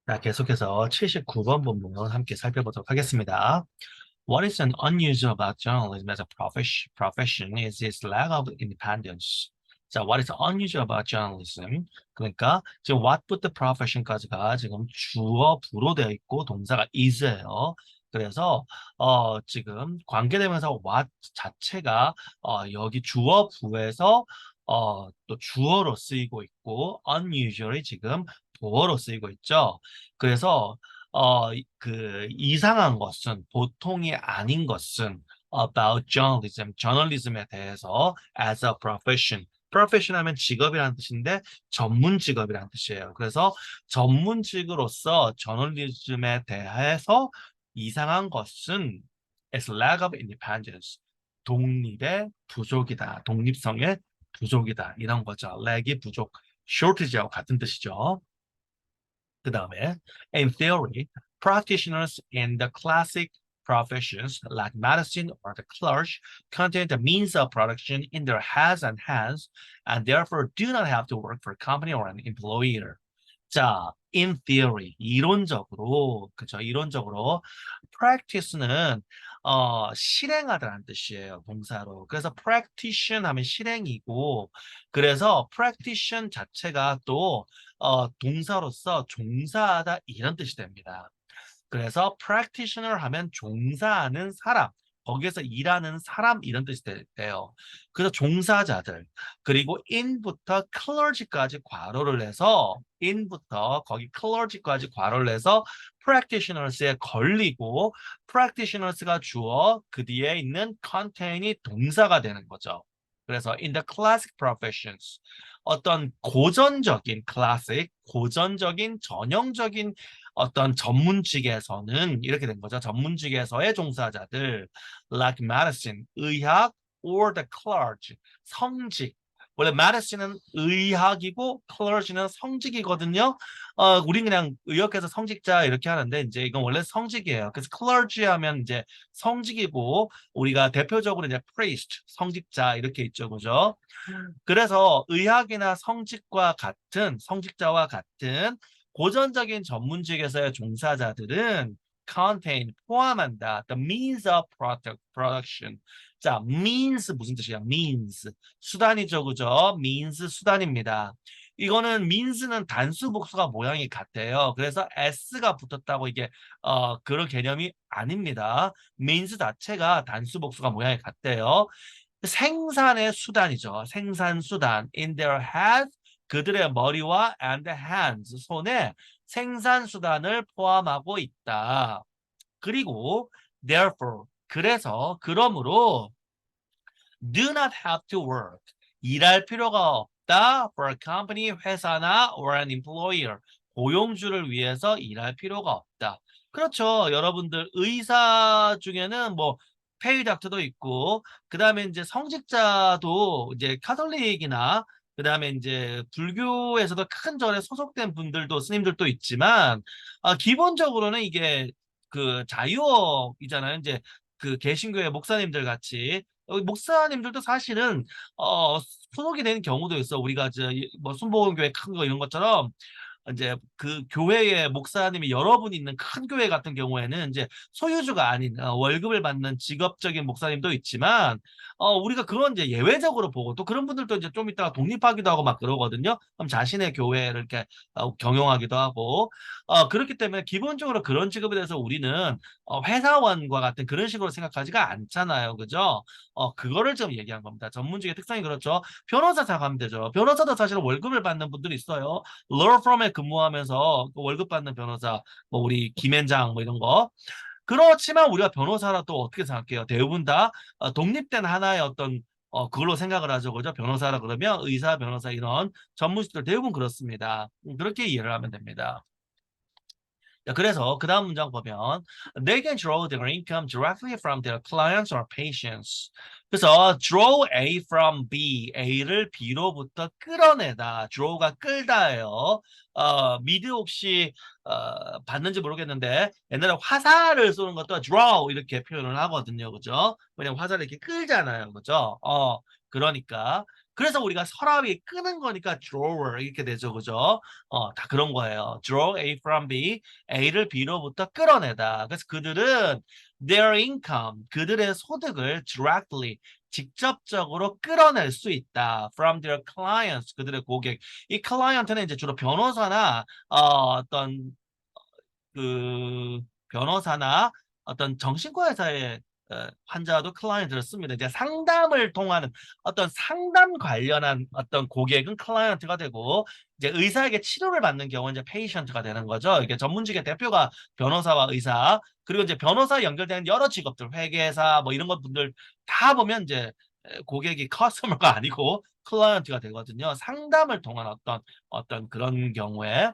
자, 계속해서 79번 본문 함께 살펴보도록 하겠습니다. What is an unusual about journalism as a profession is its lack of independence. 자, what is unusual about journalism? 그러니까 지금 what부터 profession까지가 지금 주어, 부로 되어 있고 동사가 is예요. 그래서 지금 관계대명사 what 자체가 여기 주어, 부에서 또 주어로 쓰이고 있고 unusually 지금 보어로 쓰이고 있죠. 그래서 그 이상한 것은 보통이 아닌 것은 about journalism, 저널리즘에 대해서 as a profession. profession 하면 직업이라는 뜻인데 전문 직업이라는 뜻이에요. 그래서 전문직으로서 저널리즘에 대해서 이상한 것은 is lack of independence. 독립의 부족이다. 독립성의 부족이다. 이런 거죠. lack이 부족, shortage하고 같은 뜻이죠. 그 다음에 in theory, practitioners in the classic professions like medicine or the clergy contain the means of production in their heads and hands and therefore do not have to work for a company or an employer. 자, in theory, 이론적으로, 그죠? 이론적으로 practice는 실행하다라는 뜻이에요, 동사로. 그래서 practition 하면 실행이고, 그래서 practition 자체가 또 동사로서 종사하다 이런 뜻이 됩니다. 그래서 practitioner 하면 종사하는 사람, 거기에서 일하는 사람 이런 뜻이 돼요. 그래서 종사자들, 그리고 in부터 clergy까지 괄호를 해서 in부터 거기 clergy까지 괄호를 해서 practitioners에 걸리고 practitioners가 주어 그 뒤에 있는 contain이 동사가 되는 거죠. 그래서 in the classic professions 어떤 고전적인 classic, 고전적인 전형적인 어떤 전문직에서는 이렇게 된 거죠. 전문직에서의 종사자들, like medicine, 의학, or the clergy, 성직. 원래 medicine은 의학이고 clergy는 성직이거든요. 우린 그냥 의역해서 성직자 이렇게 하는데 이제 이건 원래 성직이에요. 그래서 clergy 하면 이제 성직이고 우리가 대표적으로 이제 priest, 성직자 이렇게 있죠, 그죠? 그래서 의학이나 성직과 같은 성직자와 같은 고전적인 전문직에서의 종사자들은 contain 포함한다. The means of production. 자, means 무슨 뜻이야? means 수단이죠, 그죠? means 수단입니다. 이거는 means는 단수 복수가 모양이 같아요. 그래서 s가 붙었다고 이게 그런 개념이 아닙니다. means 자체가 단수 복수가 모양이 같대요. 생산의 수단이죠. 생산 수단. In their head, 그들의 머리와 and hands, 손에 생산 수단을 포함하고 있다. 그리고 therefore, 그래서 그러므로 do not have to work. 일할 필요가 없다. For a company, 회사나 or an employer. 고용주를 위해서 일할 필요가 없다. 그렇죠. 여러분들 의사 중에는 뭐 페이 닥터도 있고 그다음에 이제 성직자도 이제 카톨릭이나 그다음에 이제 불교에서도 큰 절에 소속된 분들도 스님들도 있지만 기본적으로는 이게 그 자유업이잖아요. 이제 그 개신교의 목사님들 같이 목사님들도 사실은 어 소속이 되는 경우도 있어. 우리가 뭐 순복음교회 큰 거 이런 것처럼 이제 그 교회의 목사님이 여러 분 있는 큰 교회 같은 경우에는 이제 소유주가 아닌 월급을 받는 직업적인 목사님도 있지만 우리가 그건 이제 예외적으로 보고 또 그런 분들도 이제 좀 이따가 독립하기도 하고 막 그러거든요. 그럼 자신의 교회를 이렇게 경영하기도 하고 그렇기 때문에 기본적으로 그런 직업에 대해서 우리는 회사원과 같은 그런 식으로 생각하지가 않잖아요. 그죠? 그거를 좀 얘기한 겁니다. 전문직의 특성이 그렇죠. 변호사 생각하면 되죠. 변호사도 사실은 월급을 받는 분들이 있어요. law firm에 근무하면서 그 월급 받는 변호사, 뭐 우리 김앤장 뭐 이런 거. 그렇지만 우리가 변호사라 또 어떻게 생각해요? 대부분 다 독립된 하나의 어떤 그걸로 생각을 하죠. 그죠? 변호사라 그러면 의사, 변호사 이런 전문직들 대부분 그렇습니다. 그렇게 이해를 하면 됩니다. 자, 그래서 그 다음 문장 보면 they can draw their income directly from their clients or patients. 그래서 draw A from B, A를 B로부터 끌어내다. draw가 끌다예요. 미드 혹시 봤는지 모르겠는데 옛날에 화살을 쏘는 것도 draw 이렇게 표현을 하거든요. 그죠? 왜냐면 화살을 이렇게 끌잖아요. 그죠? 그러니까 그래서 우리가 서랍이 끄는 거니까 drawer 이렇게 되죠. 그죠? 다 그런 거예요. draw A from B, A를 B로부터 끌어내다. 그래서 그들은 their income, 그들의 소득을 directly, 직접적으로 끌어낼 수 있다. from their clients, 그들의 고객. 이 client는 이제 주로 변호사나 어떤 그 변호사나 어떤 정신과 회사의 환자도 클라이언트를 씁니다. 이제 상담을 통하는 어떤 상담 관련한 어떤 고객은 클라이언트가 되고 이제 의사에게 치료를 받는 경우는 이제 페이션트가 되는 거죠. 이게 전문직의 대표가 변호사와 의사 그리고 이제 변호사 연결되는 여러 직업들 회계사 뭐 이런 것 분들 다 보면 이제 고객이 커스터머가 아니고 클라이언트가 되거든요. 상담을 통한 어떤 그런 경우에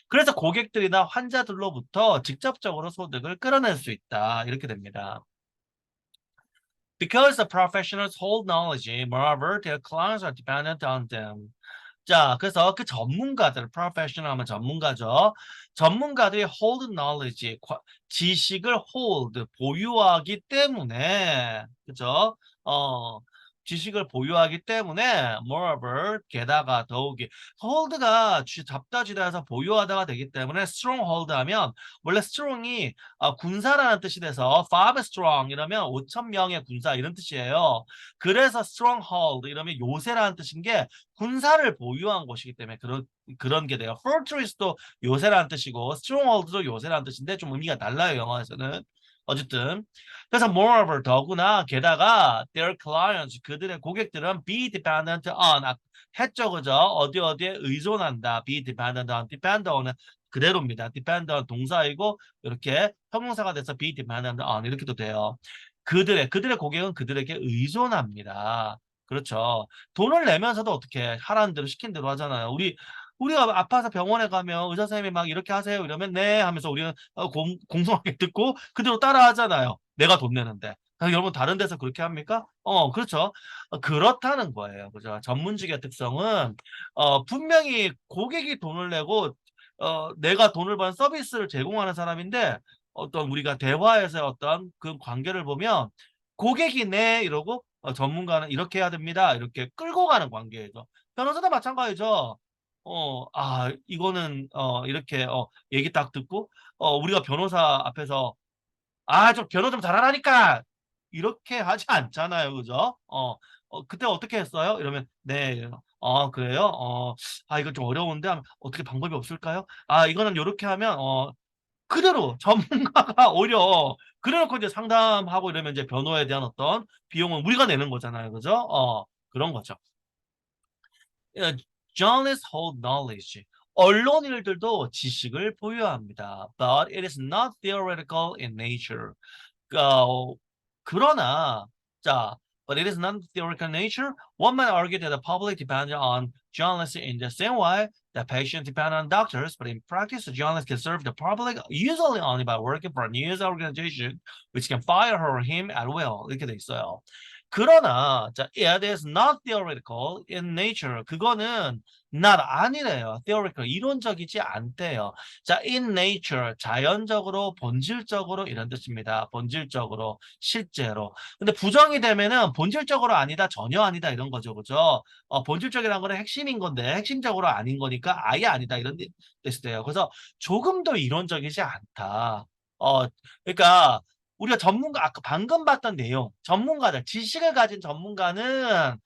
그래서 고객들이나 환자들로부터 직접적으로 소득을 끌어낼 수 있다. 이렇게 됩니다. Because the professionals hold knowledge, moreover, their clients are dependent on them. 자, 그래서 그 전문가들, professional 하면 전문가죠. 전문가들이 hold knowledge, 지식을 hold, 보유하기 때문에, 그죠? 어, 지식을 보유하기 때문에, moreover, 게다가 더욱이, hold가 잡다 쥐다해서 보유하다가 되기 때문에 strong hold 하면, 원래 strong이 군사라는 뜻이 돼서, 5 strong 이러면 5천 명의 군사 이런 뜻이에요. 그래서 stronghold 이러면 요새라는 뜻인 게 군사를 보유한 곳이기 때문에 그런 게 돼요. fortress도 요새라는 뜻이고 stronghold도 요새라는 뜻인데 좀 의미가 달라요. 영어에서는. 어쨌든 그래서 moreover 더구나 게다가 their clients 그들의 고객들은 be dependent on 했죠 그죠? 어디에 의존한다. be dependent on depend on은 그대로입니다. depend on 동사이고 이렇게 형용사가 돼서 be dependent on 이렇게도 돼요. 그들의 고객은 그들에게 의존합니다. 그렇죠. 돈을 내면서도 어떻게 하라는 대로 시킨 대로 하잖아요. 우리가 아파서 병원에 가면 의사 선생님이 막 이렇게 하세요 이러면 네 하면서 우리는 공손하게 듣고 그대로 따라 하잖아요. 내가 돈 내는데. 여러분 다른 데서 그렇게 합니까? 그렇죠. 그렇다는 거예요. 그죠? 전문직의 특성은 분명히 고객이 돈을 내고 내가 돈을 받는 서비스를 제공하는 사람인데 어떤 우리가 대화에서 어떤 그 관계를 보면 고객이 네 이러고 전문가는 이렇게 해야 됩니다. 이렇게 끌고 가는 관계죠. 변호사도 마찬가지죠. 이거는 이렇게 얘기 딱 듣고 우리가 변호사 앞에서 좀 변호 좀 잘하라니까 이렇게 하지 않잖아요. 그죠? 그때 어떻게 했어요? 이러면 네. 그래요? 이거 좀 어려운데 어떻게 방법이 없을까요? 이거는 이렇게 하면 그대로 전문가가 오히려 그래놓고 이제 상담하고 이러면 이제 변호에 대한 어떤 비용은 우리가 내는 거잖아요. 그죠? 그런 거죠. 예, Journalists hold knowledge. 언론인들도 지식을 보유합니다. But it is not theoretical in nature. 어, 그러나 자, but it is not theoretical in nature. One might argue that the public depends on journalists in the same way that patients depend on doctors, but in practice, the journalist can serve the public usually only by working for a news organization, which can fire her or him at will. 이렇게 돼 있어요. 그러나 자, it is not theoretical in nature. 그거는 not 아니래요. theoretical 이론적이지 않대요. 자, in nature 자연적으로 본질적으로 이런 뜻입니다. 본질적으로 실제로. 근데 부정이 되면은 본질적으로 아니다 전혀 아니다 이런 거죠. 그죠? 본질적이라는 거는 핵심인 건데 핵심적으로 아닌 거니까 아예 아니다 이런 뜻이 돼요. 그래서 조금 더 이론적이지 않다. 그러니까 우리가 아까 방금 봤던 내용, 전문가들, 지식을 가진 전문가는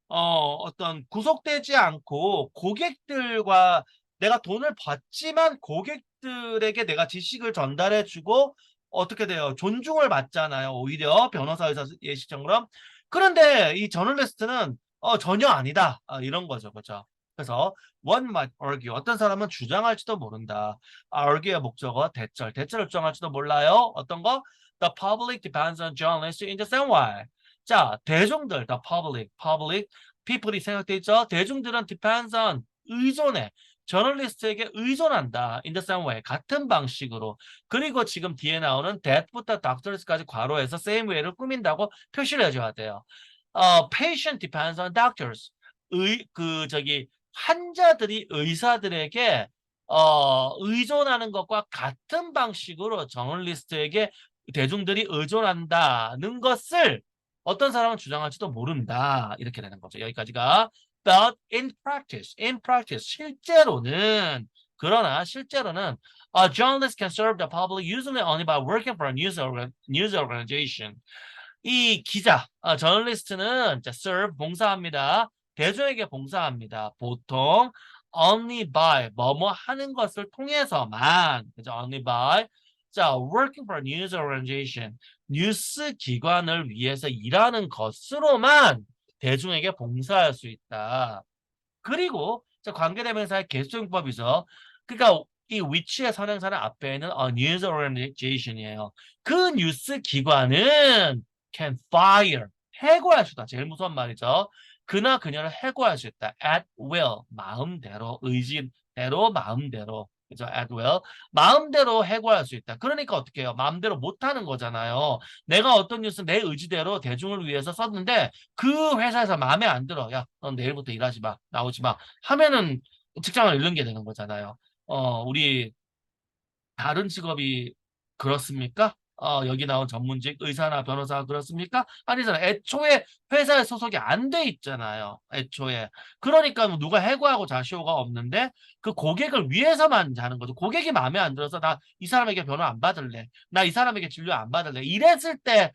어떤 구속되지 않고 고객들과 내가 돈을 받지만 고객들에게 내가 지식을 전달해주고 어떻게 돼요? 존중을 받잖아요. 오히려 변호사, 의사, 예시처럼. 그런데 이 저널리스트는 전혀 아니다. 이런 거죠. 그죠? 그래서 one might argue. 어떤 사람은 주장할지도 모른다. argue의 목적어 대절. 대절을 주장할지도 몰라요. 어떤 거? The public depends on journalists in the same way. 자, 대중들, the public, people이 생각돼 있죠. 대중들은 depends on, 의존해. 저널리스트에게 의존한다. in the same way, 같은 방식으로. 그리고 지금 뒤에 나오는 that부터 doctors까지 괄호해서 same way를 꾸민다고 표시를 해줘야 돼요. patient depends on doctors. 환자들이 의사들에게 의존하는 것과 같은 방식으로 저널리스트에게 대중들이 의존한다는 것을 어떤 사람은 주장할지도 모른다. 이렇게 되는 거죠. 여기까지가 but in practice 실제로는 그러나 실제로는 a journalist can serve the public usually only by working for a news organization. 이 기자, 저널리스트는 자, serve 봉사합니다. 대중에게 봉사합니다. 보통 only by 뭐뭐 하는 것을 통해서만 그죠? only by 자, working for a news organization 뉴스 기관을 위해서 일하는 것으로만 대중에게 봉사할 수 있다. 그리고 자, 관계대명사의 개수용법이죠. 그러니까 이 위치의 선행사는 앞에 있는 a news organization이에요. 그 뉴스 기관은 can fire 해고할 수 있다. 제일 무서운 말이죠. 그나 그녀를 해고할 수 있다. at will 마음대로 의지대로 마음대로 그죠? at will 마음대로 해고할 수 있다. 그러니까 어떻게 해요? 마음대로 못하는 거잖아요. 내가 어떤 뉴스 내 의지대로 대중을 위해서 썼는데 그 회사에서 마음에 안 들어. 야, 넌 내일부터 일하지 마. 나오지 마. 하면은 직장을 잃는 게 되는 거잖아요. 우리 다른 직업이 그렇습니까? 여기 나온 전문직 의사나 변호사가 그렇습니까? 아니잖아요. 애초에 회사에 소속이 안 돼 있잖아요. 애초에. 그러니까 뭐 누가 해고하고 자시오가 없는데 그 고객을 위해서만 자는 거죠. 고객이 마음에 안 들어서 나 이 사람에게 변호 안 받을래. 나 이 사람에게 진료 안 받을래. 이랬을 때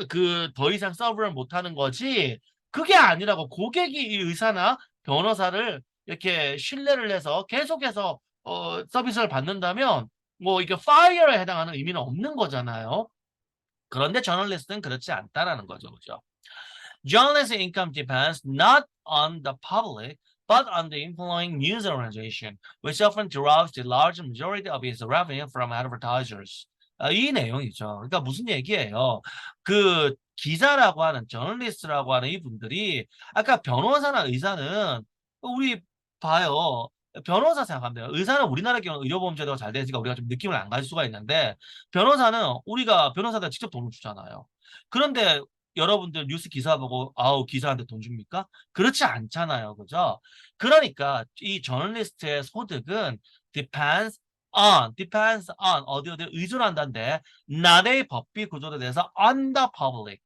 그 더 이상 서브를 못 하는 거지. 그게 아니라고 고객이 이 의사나 변호사를 이렇게 신뢰를 해서 계속해서 서비스를 받는다면 뭐 이게 fire에 해당하는 의미는 없는 거잖아요. 그런데 저널리스트는 그렇지 않다라는 거죠. 그죠? Journalist income depends not on the public but on the employing news organization, which often derives the large majority of its revenue from advertisers. 이 내용이죠. 그러니까 무슨 얘기예요? 그 기자라고 하는 저널리스트라고 하는 이분들이 아까 변호사나 의사는 우리 봐요. 변호사 생각하면 돼요. 의사는 우리나라 경우 의료보험제도가 잘 되니까 우리가 좀 느낌을 안 가질 수가 있는데 변호사는 우리가 변호사들 직접 돈을 주잖아요. 그런데 여러분들 뉴스 기사 보고 아우 기사한테 돈 줍니까? 그렇지 않잖아요. 그죠? 그러니까 이 저널리스트의 소득은 depends on 어디 의존한다는데 not a 법비 구조에 대해서 on the public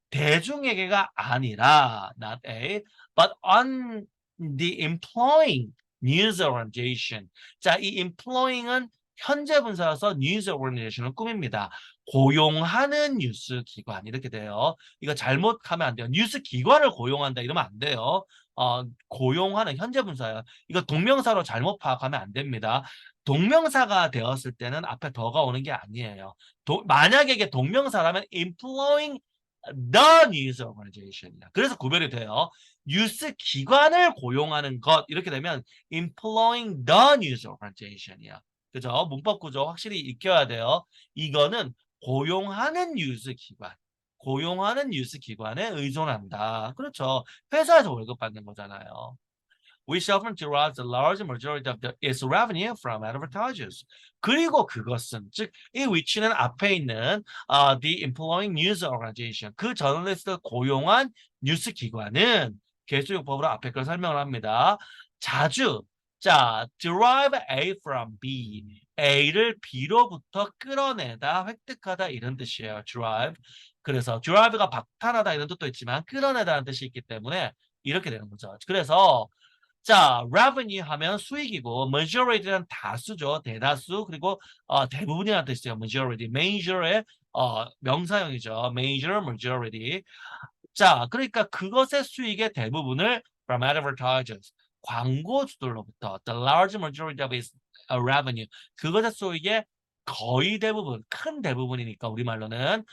대중에게가 아니라 not a but on the employing news organization. 자, 이 employing은 현재 분사여서 news organization을 꾸밉니다. 고용하는 뉴스 기관 이렇게 돼요. 이거 잘못하면 안 돼요. 뉴스 기관을 고용한다 이러면 안 돼요. 고용하는 현재 분사예요. 이거 동명사로 잘못 파악하면 안 됩니다. 동명사가 되었을 때는 앞에 더가 오는 게 아니에요. 만약에 이게 동명사라면 employing the news organization이다. 그래서 구별이 돼요. 뉴스 기관을 고용하는 것 이렇게 되면 employing the news organization이야. 그죠? 문법 구조 확실히 익혀야 돼요. 이거는 고용하는 뉴스 기관. 고용하는 뉴스 기관에 의존한다. 그렇죠. 회사에서 월급 받는 거잖아요. which often derives a large majority of its revenue from advertisers. 그리고 그것은 즉 이 위치는 앞에 있는 the employing news organization 그 저널리스트를 고용한 뉴스 기관은 개수용법으로 앞에 걸 설명을 합니다. 자주 자 derive A from B A를 B로부터 끌어내다 획득하다 이런 뜻이에요. derive 그래서 derive가 박탈하다 이런 뜻도 있지만 끌어내다는 뜻이 있기 때문에 이렇게 되는 거죠. 그래서 자, revenue 하면 수익이고 majority는 다수죠. 대다수 그리고 대부분이라는 뜻이에요. majority. major의 명사형이죠. major, majority. 자, 그러니까 그것의 수익의 대부분을 from advertisers. 광고주들로부터 the large majority of its revenue. 그것의 수익의 거의 대부분, 큰 대부분이니까 우리말로는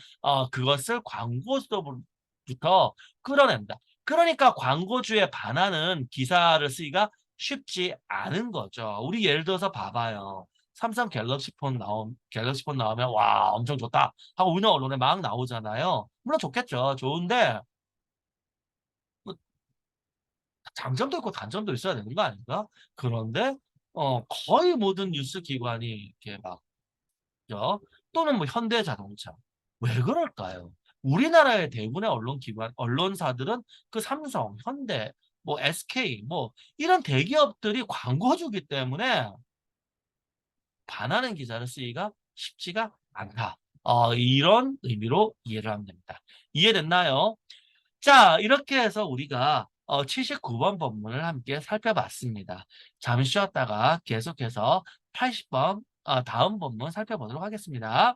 그것을 광고주로부터 끌어낸다. 그러니까 광고주에 반하는 기사를 쓰기가 쉽지 않은 거죠. 우리 예를 들어서 봐봐요. 삼성 갤럭시 폰 나오면 와 엄청 좋다 하고 우리는 언론에 막 나오잖아요. 물론 좋겠죠. 좋은데 뭐 장점도 있고 단점도 있어야 되는 거 아닌가? 그런데 거의 모든 뉴스 기관이 이렇게 막 죠. 또는 뭐 현대자동차. 왜 그럴까요? 우리나라의 대부분의 언론사들은 그 삼성, 현대, 뭐 SK, 뭐 이런 대기업들이 광고주기 때문에 반하는 기사를 쓰기가 쉽지가 않다. 이런 의미로 이해를 하면 됩니다. 이해됐나요? 자, 이렇게 해서 우리가 79번 본문을 함께 살펴봤습니다. 잠시 쉬었다가 계속해서 80번 다음 본문 살펴보도록 하겠습니다.